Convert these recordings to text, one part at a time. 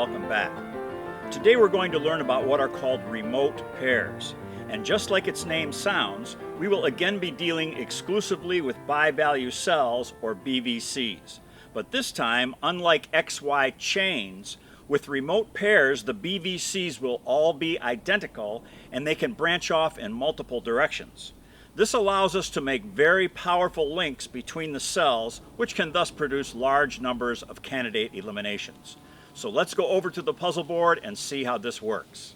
welcome back. Today we're going to learn about what are called remote pairs. And just like its name sounds, we will again be dealing exclusively with bi-value cells, or BVCs. But this time, unlike XY chains, with remote pairs the BVCs will all be identical and they can branch off in multiple directions. This allows us to make very powerful links between the cells, which can thus produce large numbers of candidate eliminations. So let's go over to the puzzle board and see how this works.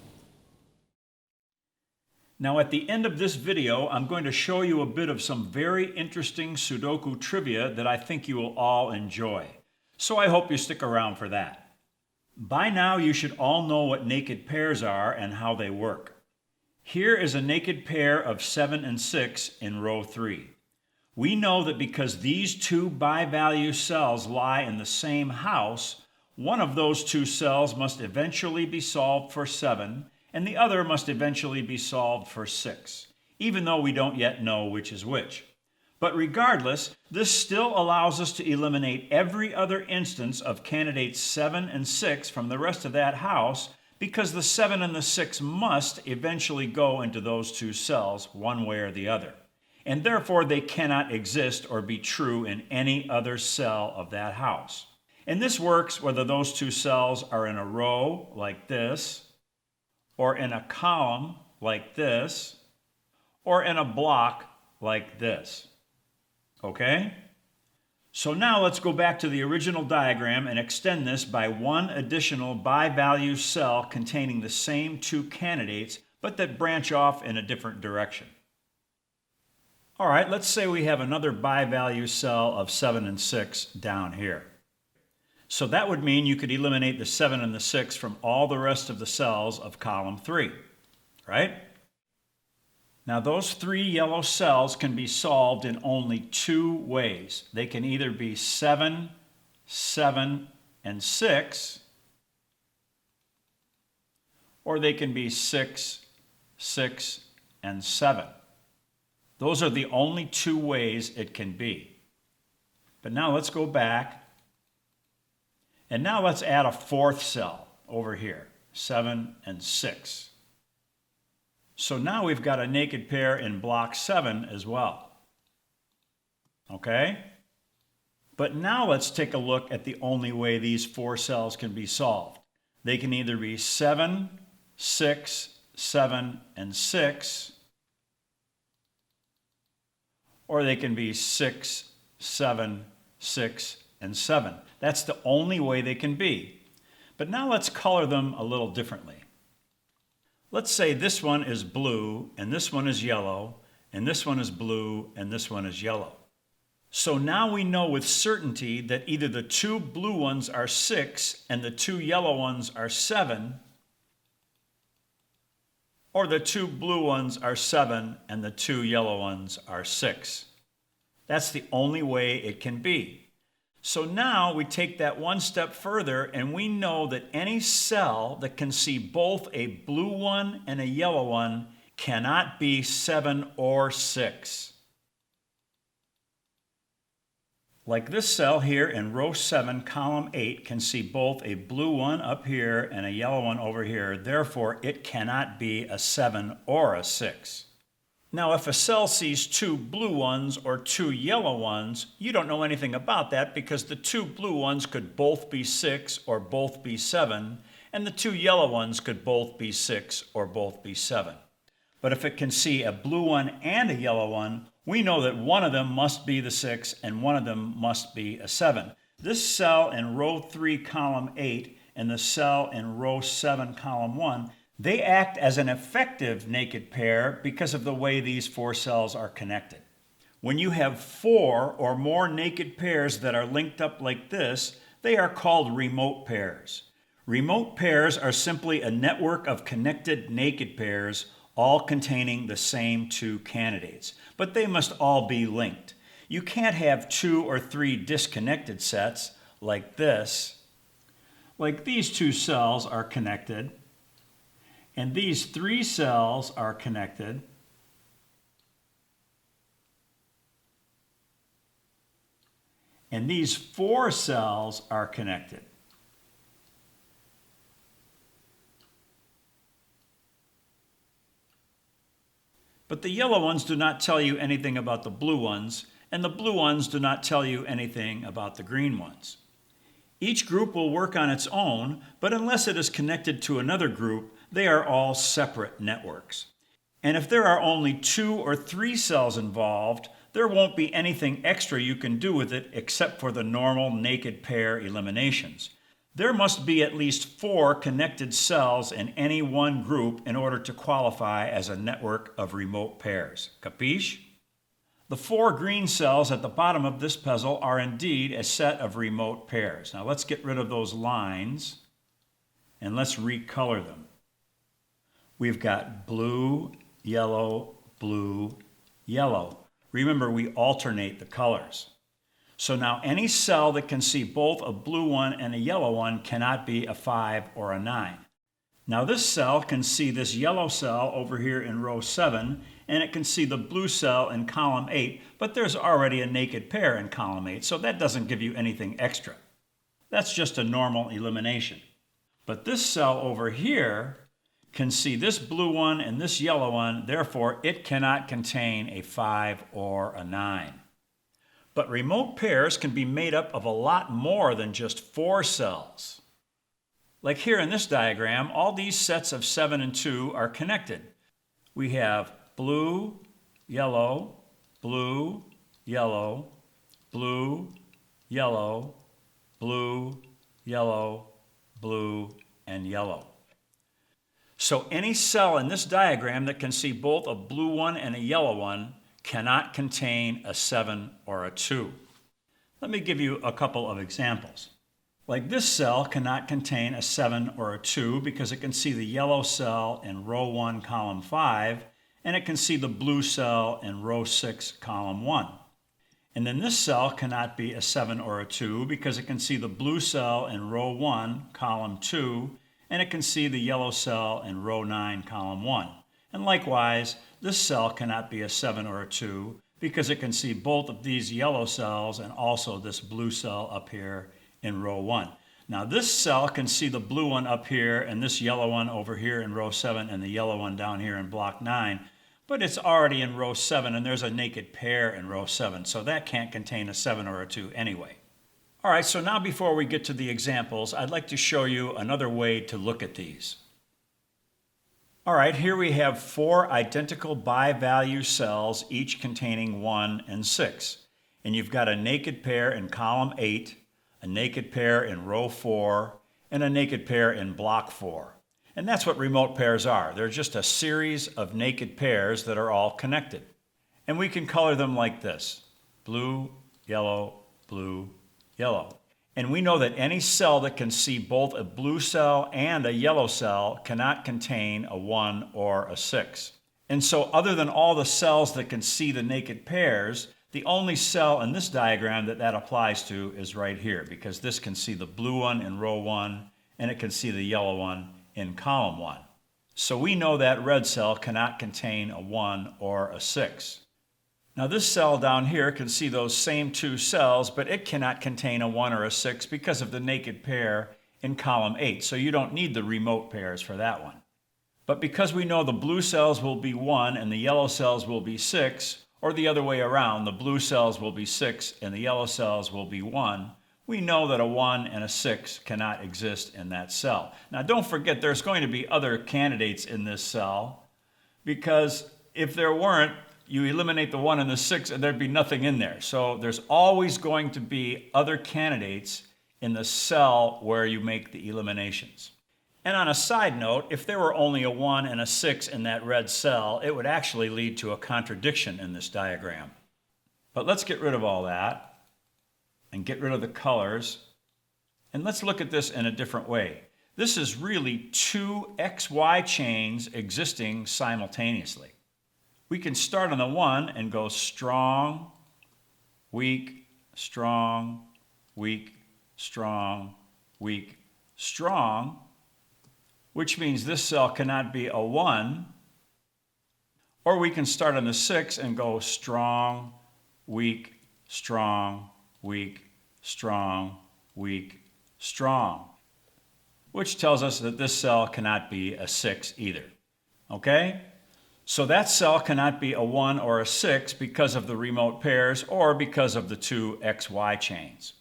Now at the end of this video, I'm going to show you a bit of some very interesting Sudoku trivia that I think you will all enjoy. So I hope you stick around for that. By now you should all know what naked pairs are and how they work. Here is a naked pair of 7 and 6 in row 3. We know that because these two bi-value cells lie in the same house, one of those two cells must eventually be solved for 7, and the other must eventually be solved for 6, even though we don't yet know which is which. But regardless, this still allows us to eliminate every other instance of candidates 7 and 6 from the rest of that house, because the 7 and the 6 must eventually go into those two cells one way or the other. And therefore they cannot exist or be true in any other cell of that house. And this works whether those two cells are in a row like this, or in a column like this, or in a block like this. Okay? So now let's go back to the original diagram and extend this by one additional bi-value cell containing the same two candidates, but that branch off in a different direction. All right, let's say we have another bi-value cell of 7 and 6 down here. So that would mean you could eliminate the 7 and the 6 from all the rest of the cells of column 3, right? Now those 3 yellow cells can be solved in only 2 ways. They can either be 7, 7, and 6, or they can be 6, 6, and 7. Those are the only 2 ways it can be. But now let's go back, and now let's add a 4th cell over here, 7 and 6. So now we've got a naked pair in block 7 as well. Okay? But now let's take a look at the only way these 4 cells can be solved. They can either be 7, 6, 7, and 6, or they can be 6, 7, 6, and 7. That's the only way they can be. But now let's color them a little differently. Let's say this one is blue, and this one is yellow, and this one is blue, and this one is yellow. So now we know with certainty that either the 2 blue ones are 6 and the 2 yellow ones are 7, or the 2 blue ones are 7 and the 2 yellow ones are 6. That's the only way it can be. So now we take that one step further and we know that any cell that can see both a blue one and a yellow one cannot be 7 or 6. Like this cell here in row 7, column 8 can see both a blue one up here and a yellow one over here. Therefore, it cannot be a 7 or a 6. Now, if a cell sees 2 blue ones or 2 yellow ones, you don't know anything about that because the 2 blue ones could both be 6 or both be 7, and the 2 yellow ones could both be 6 or both be 7. But if it can see a blue one and a yellow one, we know that one of them must be the 6 and one of them must be a 7. This cell in row 3, column 8, and the cell in row 7, column 1, they act as an effective naked pair because of the way these 4 cells are connected. When you have 4 or more naked pairs that are linked up like this, they are called remote pairs. Remote pairs are simply a network of connected naked pairs, all containing the same 2 candidates, but they must all be linked. You can't have 2 or 3 disconnected sets like this. Like these 2 cells are connected, and these 3 cells are connected, and these 4 cells are connected. But the yellow ones do not tell you anything about the blue ones, and the blue ones do not tell you anything about the green ones. Each group will work on its own, but unless it is connected to another group, they are all separate networks. And if there are only 2 or 3 cells involved, there won't be anything extra you can do with it except for the normal naked pair eliminations. There must be at least 4 connected cells in any one group in order to qualify as a network of remote pairs. Capiche? The 4 green cells at the bottom of this puzzle are indeed a set of remote pairs. Now let's get rid of those lines and let's recolor them. We've got blue, yellow, blue, yellow. Remember, we alternate the colors. So now any cell that can see both a blue one and a yellow one cannot be a 5 or a 9. Now this cell can see this yellow cell over here in row 7, and it can see the blue cell in column 8, but there's already a naked pair in column 8, so that doesn't give you anything extra. That's just a normal elimination. But this cell over here can see this blue one and this yellow one, therefore it cannot contain a 5 or a 9. But remote pairs can be made up of a lot more than just 4 cells. Like here in this diagram, all these sets of 7 and 2 are connected. We have blue, yellow, blue, yellow, blue, yellow, blue, yellow, blue, and yellow. So any cell in this diagram that can see both a blue one and a yellow one cannot contain a 7 or a 2. Let me give you a couple of examples. Like this cell cannot contain a 7 or a 2 because it can see the yellow cell in row 1, column 5, and it can see the blue cell in row 6, column 1. And then this cell cannot be a 7 or a 2 because it can see the blue cell in row 1, column 2, and it can see the yellow cell in row 9, column 1. And likewise, this cell cannot be a 7 or a 2 because it can see both of these yellow cells and also this blue cell up here in row 1. Now this cell can see the blue one up here and this yellow one over here in row 7 and the yellow one down here in block 9, but it's already in row 7 and there's a naked pair in row 7, so that can't contain a 7 or a 2 anyway. All right, so now before we get to the examples, I'd like to show you another way to look at these. All right, here we have 4 identical bi-value cells, each containing 1 and 6. And you've got a naked pair in column 8, a naked pair in row 4, and a naked pair in block 4. And that's what remote pairs are. They're just a series of naked pairs that are all connected. And we can color them like this: blue, yellow, blue, yellow. And we know that any cell that can see both a blue cell and a yellow cell cannot contain a 1 or a 6. And so other than all the cells that can see the naked pairs, the only cell in this diagram that applies to is right here, because this can see the blue one in row 1 and it can see the yellow one in column 1. So we know that red cell cannot contain a 1 or a 6. Now this cell down here can see those same 2 cells, but it cannot contain a 1 or a 6 because of the naked pair in column 8. So you don't need the remote pairs for that one. But because we know the blue cells will be 1 and the yellow cells will be 6, or the other way around, the blue cells will be 6 and the yellow cells will be 1, we know that a 1 and a 6 cannot exist in that cell. Now don't forget, there's going to be other candidates in this cell, because if there weren't, you eliminate the 1 and the 6 and there'd be nothing in there. So there's always going to be other candidates in the cell where you make the eliminations. And on a side note, if there were only a 1 and a 6 in that red cell, it would actually lead to a contradiction in this diagram. But let's get rid of all that and get rid of the colors. And let's look at this in a different way. This is really 2 XY chains existing simultaneously. We can start on the 1 and go strong, weak, strong, weak, strong, weak, strong, which means this cell cannot be a 1. Or we can start on the 6 and go strong, weak, strong, weak, strong, weak, strong, which tells us that this cell cannot be a 6 either. Okay? So that cell cannot be a 1 or a 6 because of the remote pairs or because of the two XY chains.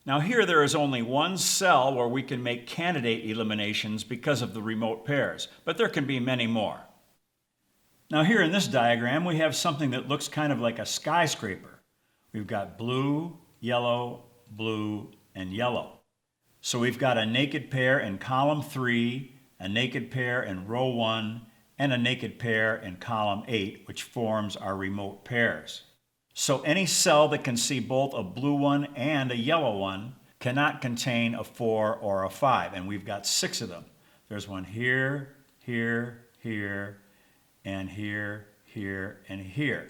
Now here there is only one cell where we can make candidate eliminations because of the remote pairs, but there can be many more. Now here in this diagram we have something that looks kind of like a skyscraper. We've got blue, yellow, and yellow. So we've got a naked pair in column 3, a naked pair in row 1, and a naked pair in column 8, which forms our remote pairs. So any cell that can see both a blue one and a yellow one cannot contain a 4 or a 5, and we've got 6 of them. There's one here, here, here, and here, here, and here.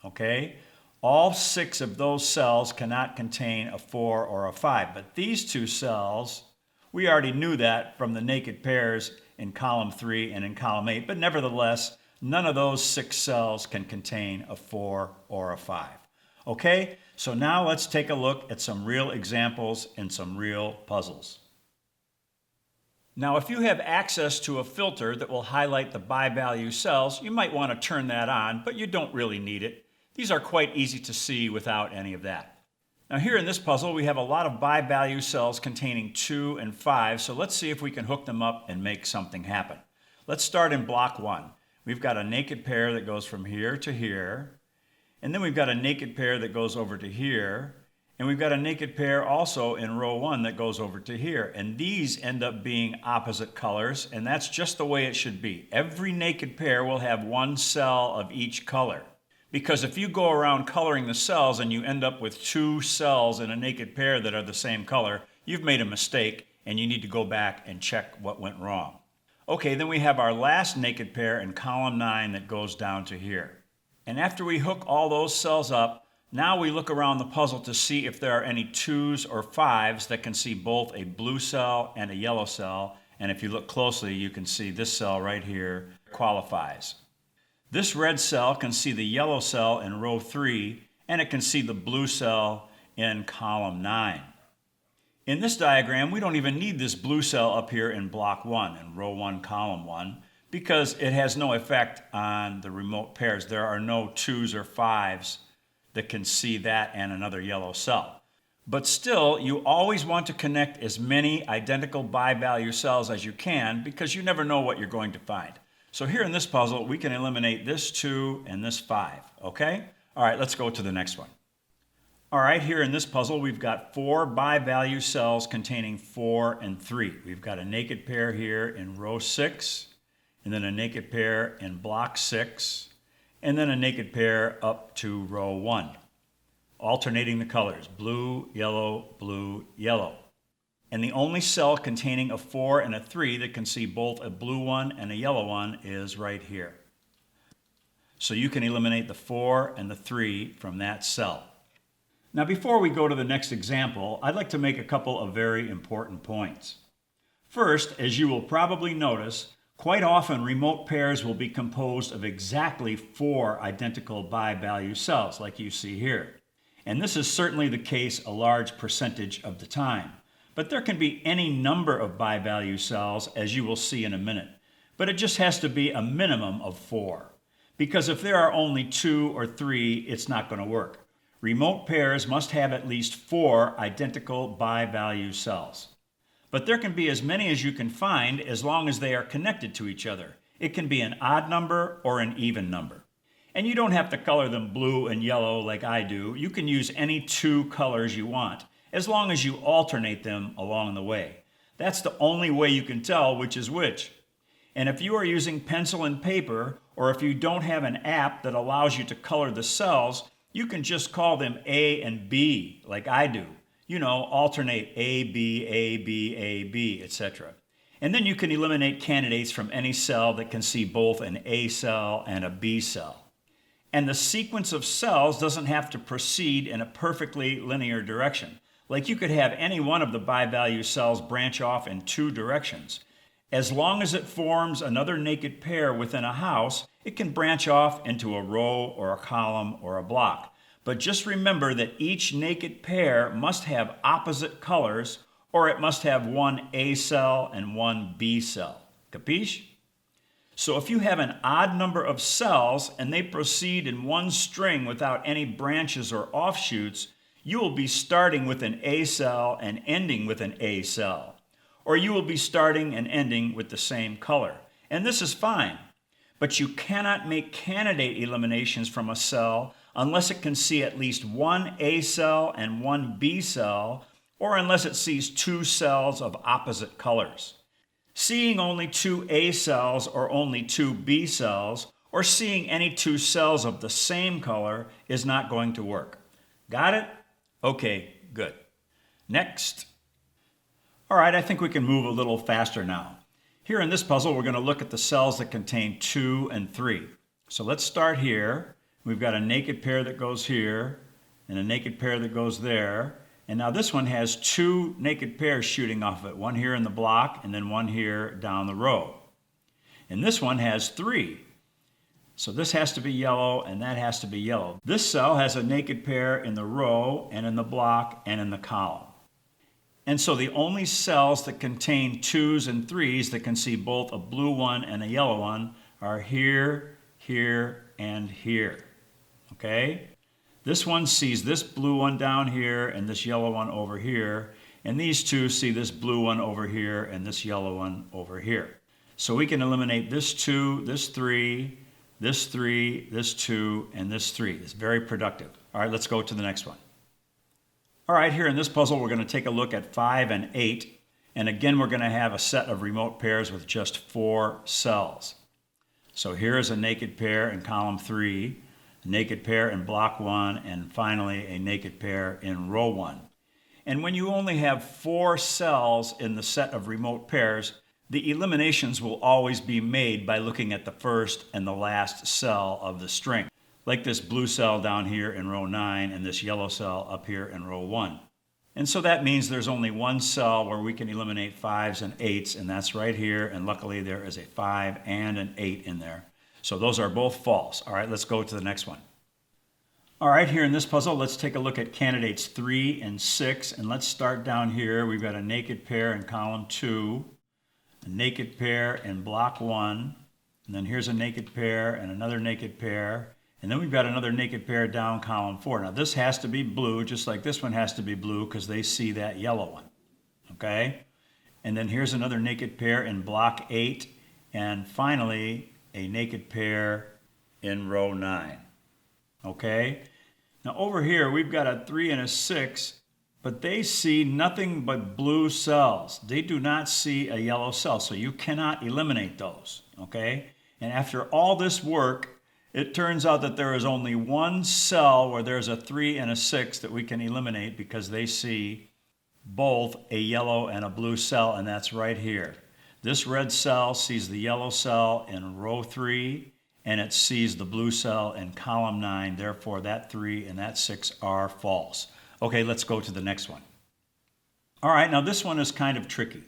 Okay? All 6 of those cells cannot contain a 4 or a 5, but these two cells, we already knew that from the naked pairs in column 3 and in column 8, but nevertheless, none of those 6 cells can contain a 4 or a 5. Okay, so now let's take a look at some real examples and some real puzzles. Now, if you have access to a filter that will highlight the bi-value cells, you might want to turn that on, but you don't really need it. These are quite easy to see without any of that. Now here in this puzzle, we have a lot of bi-value cells containing 2 and 5, so let's see if we can hook them up and make something happen. Let's start in block 1. We've got a naked pair that goes from here to here, and then we've got a naked pair that goes over to here, and we've got a naked pair also in row 1 that goes over to here, and these end up being opposite colors, and that's just the way it should be. Every naked pair will have one cell of each color. Because if you go around coloring the cells and you end up with 2 cells in a naked pair that are the same color, you've made a mistake and you need to go back and check what went wrong. Okay, then we have our last naked pair in column 9 that goes down to here. And after we hook all those cells up, now we look around the puzzle to see if there are any 2s or 5s that can see both a blue cell and a yellow cell. And if you look closely, you can see this cell right here qualifies. This red cell can see the yellow cell in row 3, and it can see the blue cell in column 9. In this diagram, we don't even need this blue cell up here in block 1, in row 1, column 1, because it has no effect on the remote pairs. There are no 2s or 5s that can see that and another yellow cell. But still, you always want to connect as many identical bi-value cells as you can, because you never know what you're going to find. So here in this puzzle, we can eliminate this 2 and this 5, okay? All right, let's go to the next one. All right, here in this puzzle, we've got 4 bi-value cells containing 4 and 3. We've got a naked pair here in row 6, and then a naked pair in block 6, and then a naked pair up to row 1. Alternating the colors, blue, yellow, yellow. And the only cell containing a 4 and a 3 that can see both a blue one and a yellow one is right here. So you can eliminate the 4 and the 3 from that cell. Now before we go to the next example, I'd like to make a couple of very important points. First, as you will probably notice, quite often remote pairs will be composed of exactly 4 identical bi-value cells, like you see here. And this is certainly the case a large percentage of the time. But there can be any number of bi-value cells, as you will see in a minute. But it just has to be a minimum of 4. Because if there are only 2 or 3, it's not going to work. Remote pairs must have at least 4 identical bi-value cells. But there can be as many as you can find as long as they are connected to each other. It can be an odd number or an even number. And you don't have to color them blue and yellow like I do. You can use any 2 colors you want, as long as you alternate them along the way. That's the only way you can tell which is which. And if you are using pencil and paper, or if you don't have an app that allows you to color the cells, you can just call them A and B, like I do. You know, alternate A, B, etc. And then you can eliminate candidates from any cell that can see both an A cell and a B cell. And the sequence of cells doesn't have to proceed in a perfectly linear direction. Like you could have any one of the bi-value cells branch off in 2 directions. As long as it forms another naked pair within a house, it can branch off into a row or a column or a block. But just remember that each naked pair must have opposite colors, or it must have one A cell and one B cell. Capiche? So if you have an odd number of cells and they proceed in one string without any branches or offshoots, you will be starting with an A cell and ending with an A cell. Or you will be starting and ending with the same color. And this is fine. But you cannot make candidate eliminations from a cell unless it can see at least one A cell and one B cell, or unless it sees two cells of opposite colors. Seeing only two A cells or only two B cells, or seeing any two cells of the same color is not going to work. Got it? Okay, good. Next. All right, I think we can move a little faster now. Here in this puzzle, we're going to look at the cells that contain 2 and 3. So let's start here. We've got a naked pair that goes here, and a naked pair that goes there. And now this one has 2 naked pairs shooting off of it, one here in the block and then one here down the row. And this one has 3. So this has to be yellow and that has to be yellow. This cell has a naked pair in the row and in the block and in the column. And so the only cells that contain 2s and 3s that can see both a blue one and a yellow one are here, here, and here. Okay? This one sees this blue one down here and this yellow one over here. And these two see this blue one over here and this yellow one over here. So we can eliminate this 2, this 3, this 3, this 2, and this 3. It's very productive. All right, let's go to the next one. All right, here in this puzzle, we're going to take a look at 5 and 8. And again, we're going to have a set of remote pairs with just 4 cells. So here is a naked pair in column 3, a naked pair in block 1, and finally a naked pair in row 1. And when you only have 4 cells in the set of remote pairs, the eliminations will always be made by looking at the first and the last cell of the string, like this blue cell down here in row 9 and this yellow cell up here in row 1. And so that means there's only one cell where we can eliminate 5s and 8s, and that's right here, and luckily there is a 5 and an 8 in there. So those are both false. All right, let's go to the next one. All right, here in this puzzle, let's take a look at candidates 3 and 6, and let's start down here. We've got a naked pair in column 2, a naked pair in block 1, and then here's a naked pair and another naked pair, and then we've got another naked pair down column 4. Now this has to be blue, just like this one has to be blue because they see that yellow one, okay? And then here's another naked pair in block 8, and finally a naked pair in row 9, okay? Now over here we've got a 3 and a 6, but they see nothing but blue cells. They do not see a yellow cell, so you cannot eliminate those, okay? And after all this work, it turns out that there is only one cell where there's a 3 and a 6 that we can eliminate because they see both a yellow and a blue cell, and that's right here. This red cell sees the yellow cell in row 3, and it sees the blue cell in column 9. Therefore, that 3 and that 6 are false. Okay, let's go to the next one. All right, now this one is kind of tricky.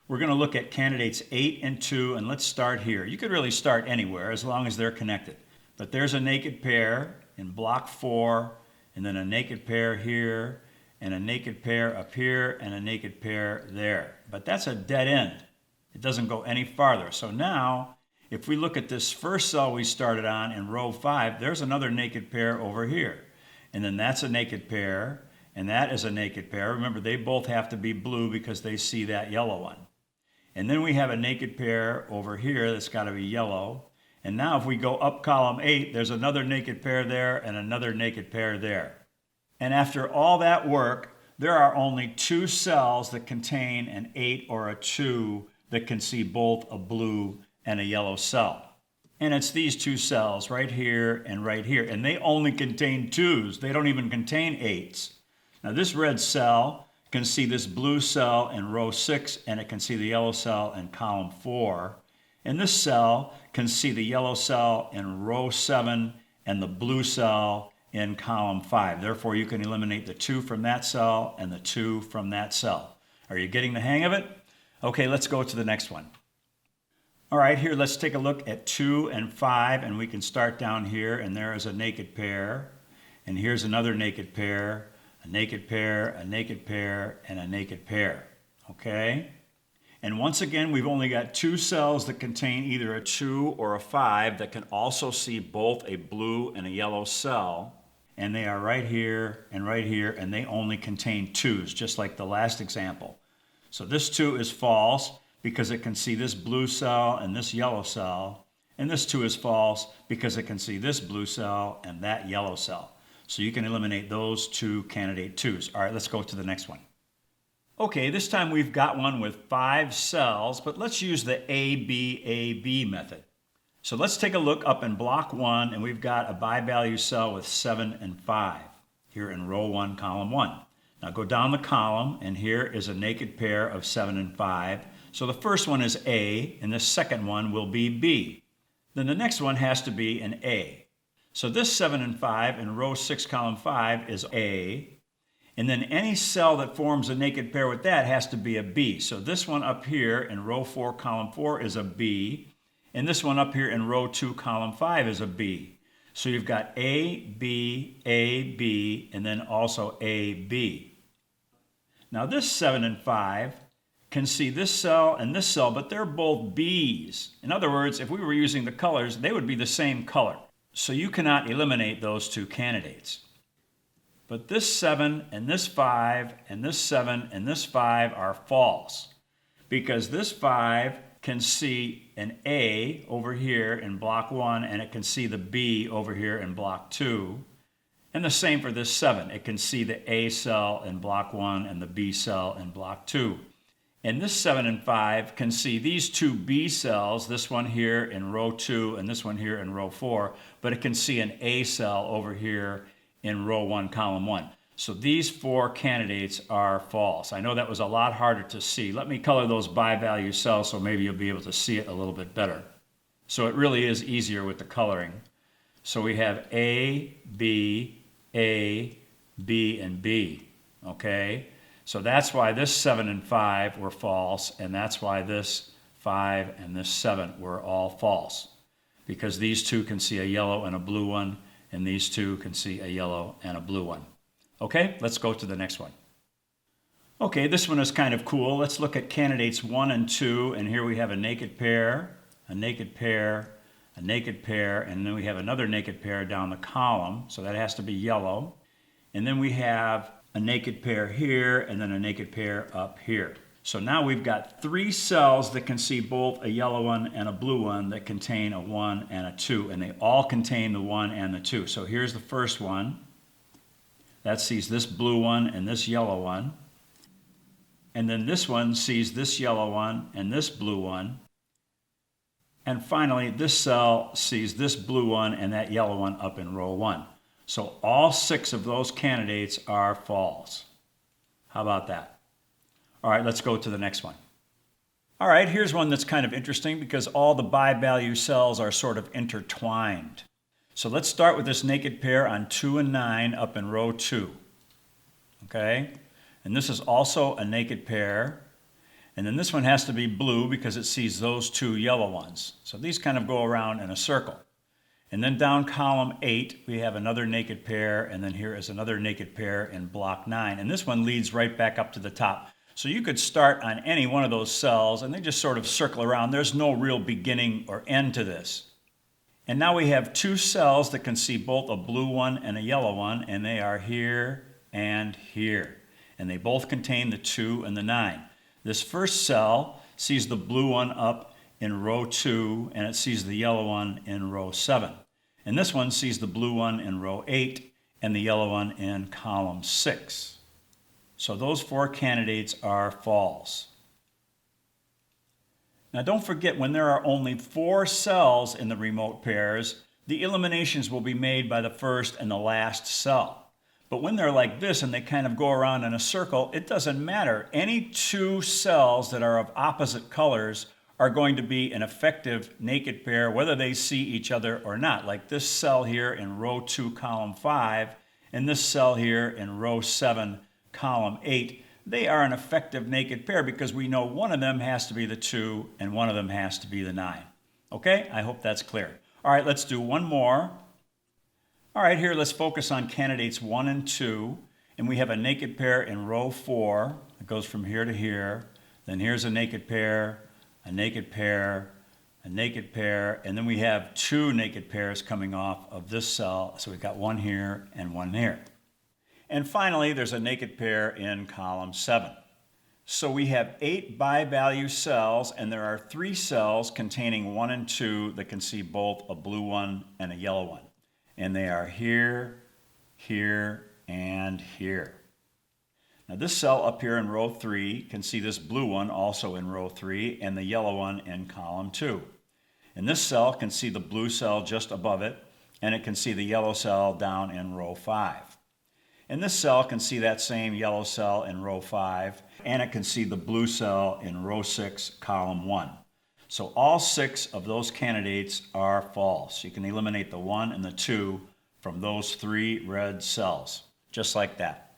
We're going to look at candidates 8 and 2, and let's start here. You could really start anywhere as long as they're connected. But there's a naked pair in block 4, and then a naked pair here, and a naked pair up here, and a naked pair there. But that's a dead end. It doesn't go any farther. So now, if we look at this first cell we started on in row 5, there's another naked pair over here. And then that's a naked pair, and that is a naked pair. Remember, they both have to be blue because they see that yellow one. And then we have a naked pair over here that's got to be yellow. And now if we go up column 8, there's another naked pair there and another naked pair there. And after all that work, there are only 2 cells that contain an 8 or a 2 that can see both a blue and a yellow cell. And it's these 2 cells right here and right here. And they only contain 2s. They don't even contain 8s. Now this red cell can see this blue cell in row 6, and it can see the yellow cell in column 4. And this cell can see the yellow cell in row 7 and the blue cell in column 5. Therefore, you can eliminate the 2 from that cell and the 2 from that cell. Are you getting the hang of it? Okay, let's go to the next one. All right, here let's take a look at 2 and 5, and we can start down here, and there is a naked pair, and here's another naked pair, a naked pair, a naked pair, and a naked pair, okay? And once again, we've only got 2 cells that contain either a 2 or a 5 that can also see both a blue and a yellow cell. And they are right here, and they only contain 2s, just like the last example. So this 2 is false because it can see this blue cell and this yellow cell. And this 2 is false because it can see this blue cell and that yellow cell. So you can eliminate those 2 candidate 2s. All right, let's go to the next one. Okay, this time we've got one with 5 cells, but let's use the AB method. So let's take a look up in block 1, and we've got a bi-value cell with 7 and 5 here in row 1, column 1. Now go down the column, and here is a naked pair of 7 and 5. So the first one is A, and the second one will be B. Then the next one has to be an A. So this 7 and 5 in row 6, column 5 is A. And then any cell that forms a naked pair with that has to be a B. So this one up here in row 4, column 4 is a B. And this one up here in row 2, column 5 is a B. So you've got A, B, and then also AB. Now this 7 and 5 can see this cell and this cell, but they're both Bs. In other words, if we were using the colors, they would be the same color. So you cannot eliminate those 2 candidates. But this 7 and this 5 and this 7 and this 5 are false, because this 5 can see an A over here in block 1, and it can see the B over here in block 2. And the same for this 7. It can see the A cell in block 1 and the B cell in block 2. And this 7 and 5 can see these 2 B cells, this one here in row 2 and this one here in row 4, but it can see an A cell over here in row 1, column 1. So these 4 candidates are false. I know that was a lot harder to see. Let me color those bi-value cells so maybe you'll be able to see it a little bit better. So it really is easier with the coloring. So we have A, B, and B, okay? So that's why this 7 and 5 were false, and that's why this 5 and this 7 were all false, because these 2 can see a yellow and a blue one, and these 2 can see a yellow and a blue one. Okay, let's go to the next one. Okay, this one is kind of cool. Let's look at candidates 1 and 2, and here we have a naked pair, a naked pair, a naked pair, and then we have another naked pair down the column, so that has to be yellow. And then we have a naked pair here, and then a naked pair up here. So now we've got 3 cells that can see both a yellow one and a blue one that contain a 1 and a 2, and they all contain the 1 and the 2. So here's the first one. That sees this blue one and this yellow one. And then this one sees this yellow one and this blue one. And finally, this cell sees this blue one and that yellow one up in row 1. So all 6 of those candidates are false. How about that? All right, let's go to the next one. All right, here's one that's kind of interesting because all the bi-value cells are sort of intertwined. So let's start with this naked pair on 2 and 9 up in row 2. Okay? And this is also a naked pair. And then this one has to be blue because it sees those 2 yellow ones. So these kind of go around in a circle. And then down column 8, we have another naked pair, and then here is another naked pair in block 9. And this one leads right back up to the top. So you could start on any one of those cells, and they just sort of circle around. There's no real beginning or end to this. And now we have 2 cells that can see both a blue one and a yellow one, and they are here and here. And they both contain the 2 and the 9. This first cell sees the blue one up in row 2, and it sees the yellow one in row 7. And this one sees the blue one in row 8 and the yellow one in column 6. So those 4 candidates are false. Now don't forget, when there are only 4 cells in the remote pairs, the eliminations will be made by the first and the last cell. But when they're like this and they kind of go around in a circle, it doesn't matter. Any 2 cells that are of opposite colors are going to be an effective naked pair, whether they see each other or not. Like this cell here in row 2, column 5, and this cell here in row 7, column 8. They are an effective naked pair because we know one of them has to be the 2 and one of them has to be the 9. Okay, I hope that's clear. All right, let's do one more. All right, here let's focus on candidates 1 and 2. And we have a naked pair in row 4. It goes from here to here. Then here's a naked pair, a naked pair, a naked pair, and then we have two naked pairs coming off of this cell. So we've got one here and one here. And finally, there's a naked pair in column 7. So we have 8 bi-value cells, and there are 3 cells containing 1 and 2 that can see both a blue one and a yellow one. And they are here, here, and here. Now this cell up here in row 3 can see this blue one also in row 3 and the yellow one in column 2. And this cell can see the blue cell just above it, and it can see the yellow cell down in row 5. And this cell can see that same yellow cell in row 5, and it can see the blue cell in row 6, column 1. So all 6 of those candidates are false. You can eliminate the 1 and the 2 from those 3 red cells, just like that.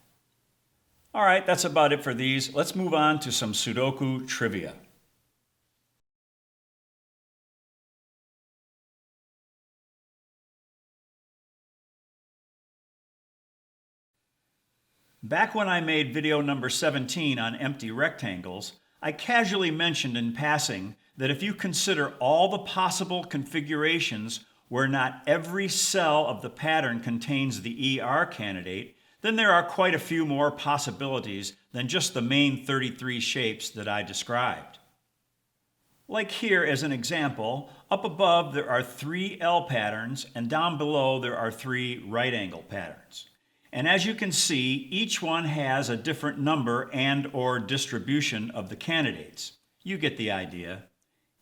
All right, that's about it for these. Let's move on to some Sudoku trivia. Back when I made video number 17 on empty rectangles, I casually mentioned in passing that if you consider all the possible configurations where not every cell of the pattern contains the ER candidate, then there are quite a few more possibilities than just the main 33 shapes that I described. Like here as an example, up above there are 3 L patterns, and down below there are 3 right angle patterns. And as you can see, each one has a different number and/or distribution of the candidates. You get the idea.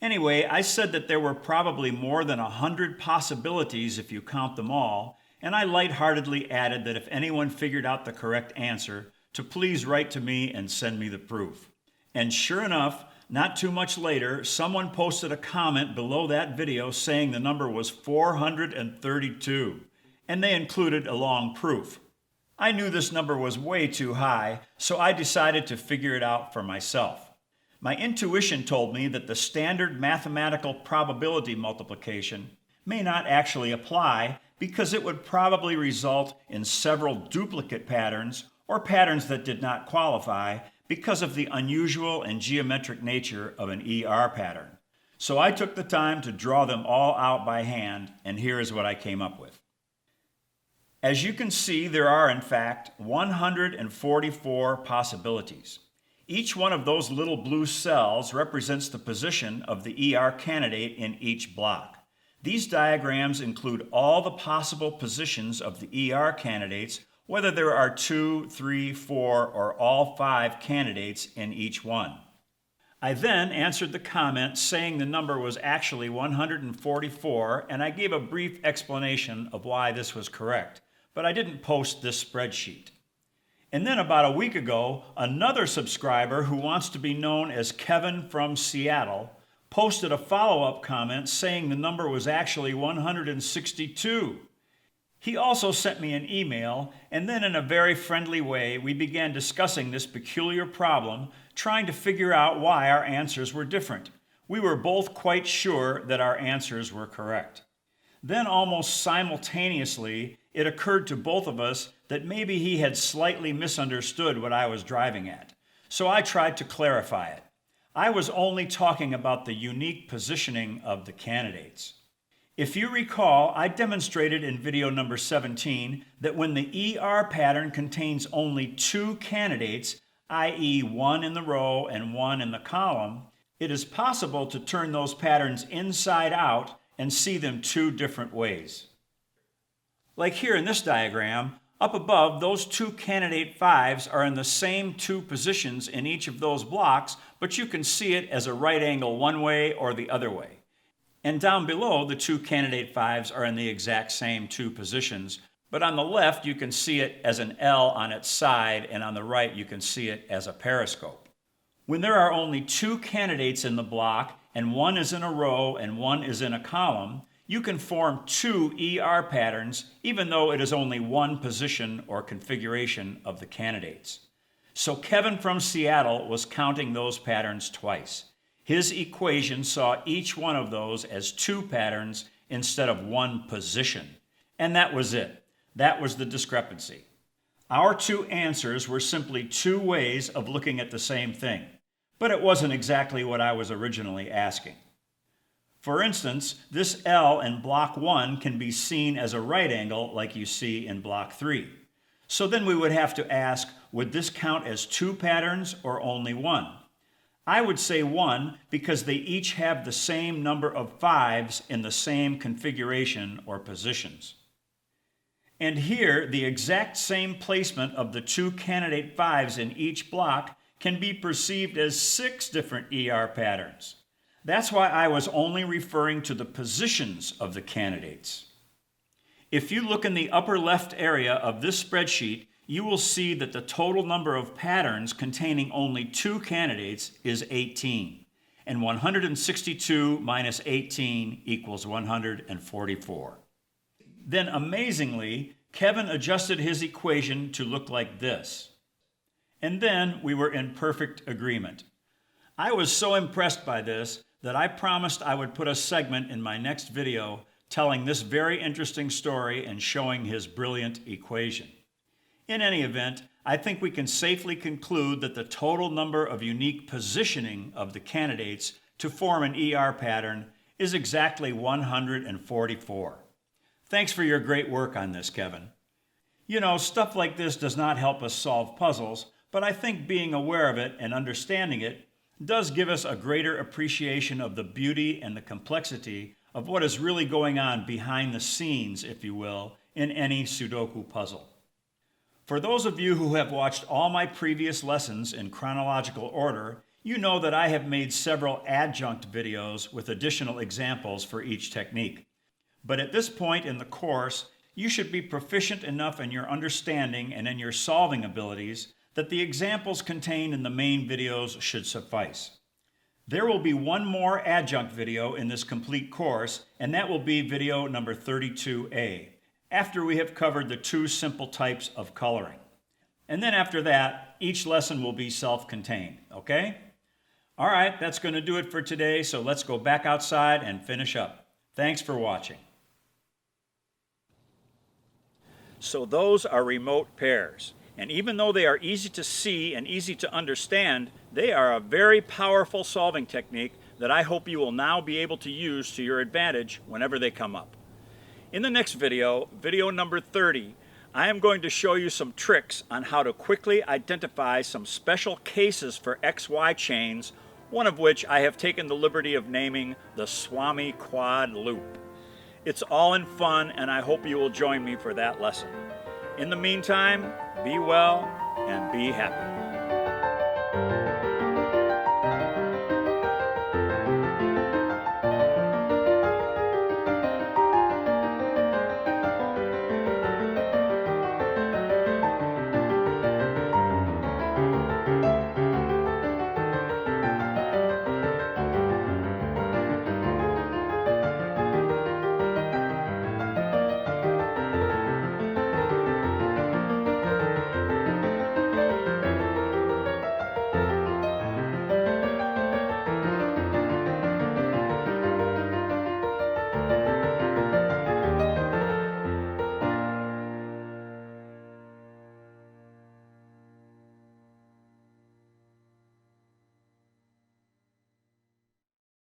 Anyway, I said that there were probably more than 100 possibilities if you count them all, and I lightheartedly added that if anyone figured out the correct answer, to please write to me and send me the proof. And sure enough, not too much later, someone posted a comment below that video saying the number was 432, and they included a long proof. I knew this number was way too high, so I decided to figure it out for myself. My intuition told me that the standard mathematical probability multiplication may not actually apply because it would probably result in several duplicate patterns or patterns that did not qualify because of the unusual and geometric nature of an ER pattern. So I took the time to draw them all out by hand, and here is what I came up with. As you can see, there are, in fact, 144 possibilities. Each one of those little blue cells represents the position of the ER candidate in each block. These diagrams include all the possible positions of the ER candidates, whether there are 2, 3, 4, or all 5 candidates in each one. I then answered the comment saying the number was actually 144, and I gave a brief explanation of why this was correct. But I didn't post this spreadsheet. And then about a week ago, another subscriber who wants to be known as Kevin from Seattle posted a follow-up comment saying the number was actually 162. He also sent me an email, and then in a very friendly way, we began discussing this peculiar problem, trying to figure out why our answers were different. We were both quite sure that our answers were correct. Then almost simultaneously, it occurred to both of us that maybe he had slightly misunderstood what I was driving at. So I tried to clarify it. I was only talking about the unique positioning of the candidates. If you recall, I demonstrated in video number 17 that when the ER pattern contains only 2 candidates, i.e. 1 in the row and 1 in the column, it is possible to turn those patterns inside out and see them 2 different ways. Like here in this diagram, up above, those 2 candidate 5s are in the same 2 positions in each of those blocks, but you can see it as a right angle one way or the other way. And down below, the 2 candidate 5s are in the exact same 2 positions, but on the left you can see it as an L on its side, and on the right you can see it as a periscope. When there are only 2 candidates in the block, and 1 is in a row and 1 is in a column, you can form 2 ER patterns even though it is only 1 position or configuration of the candidates. So Kevin from Seattle was counting those patterns twice. His equation saw each one of those as 2 patterns instead of 1 position. And that was it. That was the discrepancy. Our 2 answers were simply 2 ways of looking at the same thing. But it wasn't exactly what I was originally asking. For instance, this L in block 1 can be seen as a right angle like you see in block 3. So then we would have to ask, would this count as 2 patterns or only 1? I would say 1 because they each have the same number of 5s in the same configuration or positions. And here, the exact same placement of the 2 candidate 5s in each block can be perceived as 6 different ER patterns. That's why I was only referring to the positions of the candidates. If you look in the upper left area of this spreadsheet, you will see that the total number of patterns containing only 2 candidates is 18, and 162 minus 18 equals 144. Then amazingly, Kevin adjusted his equation to look like this. And then we were in perfect agreement. I was so impressed by this that I promised I would put a segment in my next video telling this very interesting story and showing his brilliant equation. In any event, I think we can safely conclude that the total number of unique positioning of the candidates to form an ER pattern is exactly 144. Thanks for your great work on this, Kevin. You know, stuff like this does not help us solve puzzles, but I think being aware of it and understanding it does give us a greater appreciation of the beauty and the complexity of what is really going on behind the scenes, if you will, in any Sudoku puzzle. For those of you who have watched all my previous lessons in chronological order, you know that I have made several adjunct videos with additional examples for each technique. But at this point in the course, you should be proficient enough in your understanding and in your solving abilities that the examples contained in the main videos should suffice. There will be one more adjunct video in this complete course, and that will be video number 32A, after we have covered the 2 simple types of coloring. And then after that, each lesson will be self-contained, okay? All right, that's going to do it for today, so let's go back outside and finish up. Thanks for watching. So those are remote pairs. And even though they are easy to see and easy to understand, they are a very powerful solving technique that I hope you will now be able to use to your advantage whenever they come up. In the next video, video number 30, I am going to show you some tricks on how to quickly identify some special cases for XY chains, one of which I have taken the liberty of naming the Swami quad loop. It's all in fun, and I hope you will join me for that lesson. In the meantime, be well and be happy.